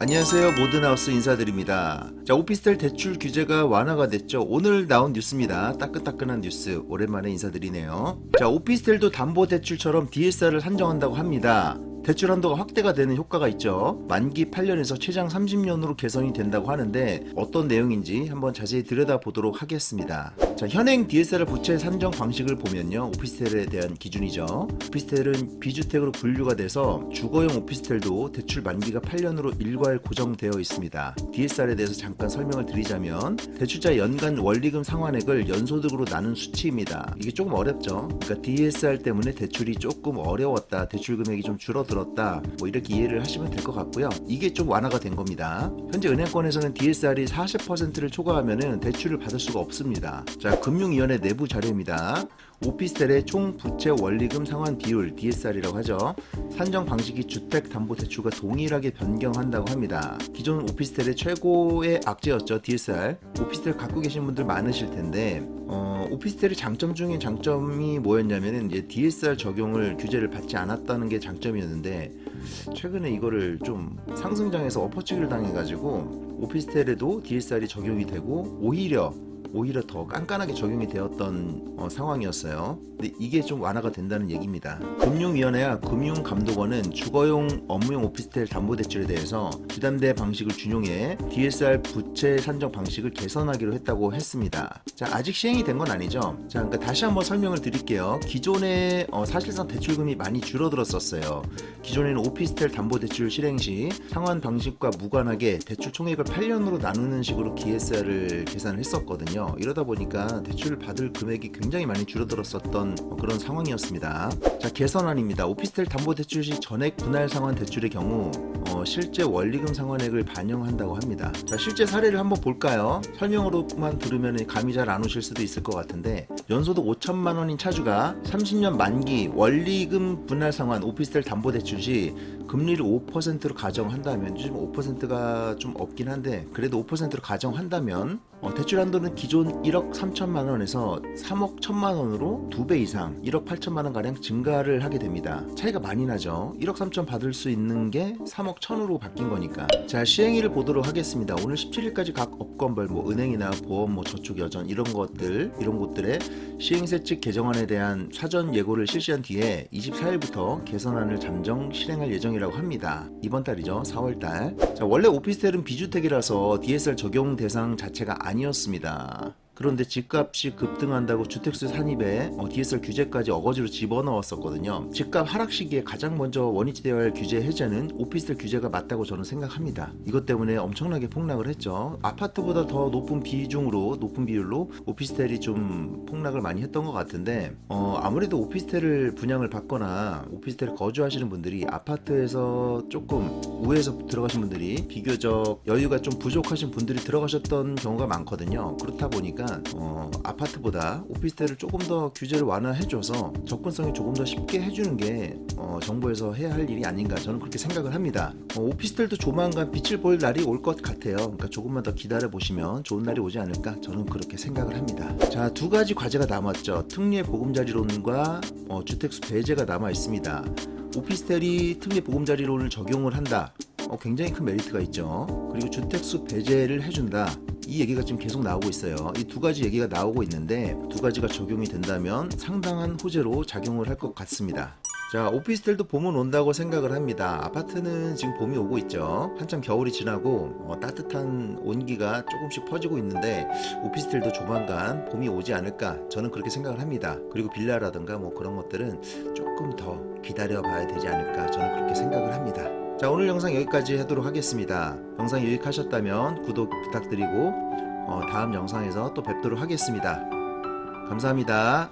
안녕하세요. 모든하우스 인사드립니다. 자, 오피스텔 대출 규제가 완화가 됐죠. 오늘 나온 뉴스입니다. 따끈따끈한 뉴스 오랜만에 인사드리네요. 자, 오피스텔도 담보대출처럼 DSR을 산정한다고 합니다. 대출 한도가 확대가 되는 효과가 있죠. 만기 8년에서 최장 30년으로 개선이 된다고 하는데 어떤 내용인지 한번 자세히 들여다보도록 하겠습니다. 자, 현행 DSR 부채 산정 방식을 보면요, 오피스텔에 대한 기준이죠. 오피스텔은 비주택으로 분류가 돼서 주거용 오피스텔도 대출 만기가 8년으로 일괄 고정되어 있습니다. DSR에 대해서 잠깐 설명을 드리자면 대출자의 연간 원리금 상환액을 연소득으로 나눈 수치입니다. 이게 조금 어렵죠. 그러니까 DSR 때문에 대출이 조금 어려웠다, 대출 금액이 좀 줄어들었다, 뭐 이렇게 이해를 하시면 될 것 같고요. 이게 좀 완화가 된 겁니다. 현재 은행권에서는 DSR이 40%를 초과하면 대출을 받을 수가 없습니다. 자, 금융위원회 내부 자료입니다. 오피스텔의 총 부채 원리금 상환 비율 DSR이라고 하죠. 산정 방식이 주택담보대출과 동일하게 변경한다고 합니다. 기존 오피스텔의 최고의 악재였죠, DSR. 오피스텔 갖고 계신 분들 많으실 텐데 오피스텔의 장점 중에 장점이 뭐였냐면은 이제 DSR 적용을 규제를 받지 않았다는 게 장점이었는데 최근에 이거를 좀 상승장에서 엎어치기를 당해가지고 오피스텔에도 DSR이 적용이 되고 오히려 더 깐깐하게 적용이 되었던 상황이었어요. 근데 이게 좀 완화가 된다는 얘기입니다. 금융위원회와 금융감독원은 주거용 업무용 오피스텔 담보대출에 대해서 주담대 방식을 준용해 DSR 부채 산정 방식을 개선하기로 했다고 했습니다. 자, 아직 시행이 된 건 아니죠. 자, 그러니까 다시 한번 설명을 드릴게요. 기존에 사실상 대출금이 많이 줄어들었었어요. 기존에는 오피스텔 담보대출 실행 시 상환 방식과 무관하게 대출 총액을 8년으로 나누는 식으로 DSR을 계산을 했었거든요. 이러다 보니까 대출을 받을 금액이 굉장히 많이 줄어들었었던 그런 상황이었습니다. 자, 개선안입니다. 오피스텔 담보대출 시 전액 분할 상환 대출의 경우 실제 원리금 상환액을 반영한다고 합니다. 자, 실제 사례를 한번 볼까요? 설명으로만 들으면 감이 잘 안 오실 수도 있을 것 같은데 연소득 5천만 원인 차주가 30년 만기 원리금 분할 상환 오피스텔 담보대출 시 금리를 5%로 가정한다면, 요즘 5%가 좀 없긴 한데 그래도 5%로 가정한다면 대출 한도는 기존 1억 3천만 원에서 3억 1천만 원으로 2배 이상 1억 8천만 원 가량 증가를 하게 됩니다. 차이가 많이 나죠. 1억 3천 받을 수 있는 게 3억 1천으로 바뀐 거니까. 자, 시행일을 보도록 하겠습니다. 오늘 17일까지 각 업건별 은행이나 보험, 저축, 여전 이런 곳들의 시행세 측 개정안에 대한 사전 예고를 실시한 뒤에 24일부터 개선안을 잠정 실행할 예정이라고 합니다. 이번 달이죠. 4월달. 자, 원래 오피스텔은 비주택이라서 DSR 적용 대상 자체가 아니었습니다. 그런데 집값이 급등한다고 주택수 산입에 DSR 규제까지 어거지로 집어넣었었거든요. 집값 하락 시기에 가장 먼저 원위치되어야 할 규제 해제는 오피스텔 규제가 맞다고 저는 생각합니다. 이것 때문에 엄청나게 폭락을 했죠. 아파트보다 더 높은 비율로 오피스텔이 좀 폭락을 많이 했던 것 같은데 아무래도 오피스텔을 분양을 받거나 오피스텔에 거주하시는 분들이 아파트에서 조금 우회해서 들어가신 분들이 비교적 여유가 좀 부족하신 분들이 들어가셨던 경우가 많거든요. 그렇다 보니까 아파트보다 오피스텔을 조금 더 규제를 완화해줘서 접근성이 조금 더 쉽게 해주는 게 정부에서 해야 할 일이 아닌가, 저는 그렇게 생각을 합니다. 오피스텔도 조만간 빛을 볼 날이 올 것 같아요. 그러니까 조금만 더 기다려 보시면 좋은 날이 오지 않을까, 저는 그렇게 생각을 합니다. 자, 두 가지 과제가 남았죠. 특례 보금자리론과 주택수 배제가 남아 있습니다. 오피스텔이 특례 보금자리론을 적용을 한다, 굉장히 큰 메리트가 있죠. 그리고 주택수 배제를 해준다, 이 얘기가 지금 계속 나오고 있어요. 이 두 가지 얘기가 나오고 있는데 두 가지가 적용이 된다면 상당한 호재로 작용을 할 것 같습니다. 자, 오피스텔도 봄은 온다고 생각을 합니다. 아파트는 지금 봄이 오고 있죠. 한참 겨울이 지나고 따뜻한 온기가 조금씩 퍼지고 있는데 오피스텔도 조만간 봄이 오지 않을까, 저는 그렇게 생각을 합니다. 그리고 빌라라든가 그런 것들은 조금 더 기다려 봐야 되지 않을까, 저는 그렇게 생각을 합니다. 자, 오늘 영상 여기까지 하도록 하겠습니다. 영상 유익하셨다면 구독 부탁드리고 다음 영상에서 또 뵙도록 하겠습니다. 감사합니다.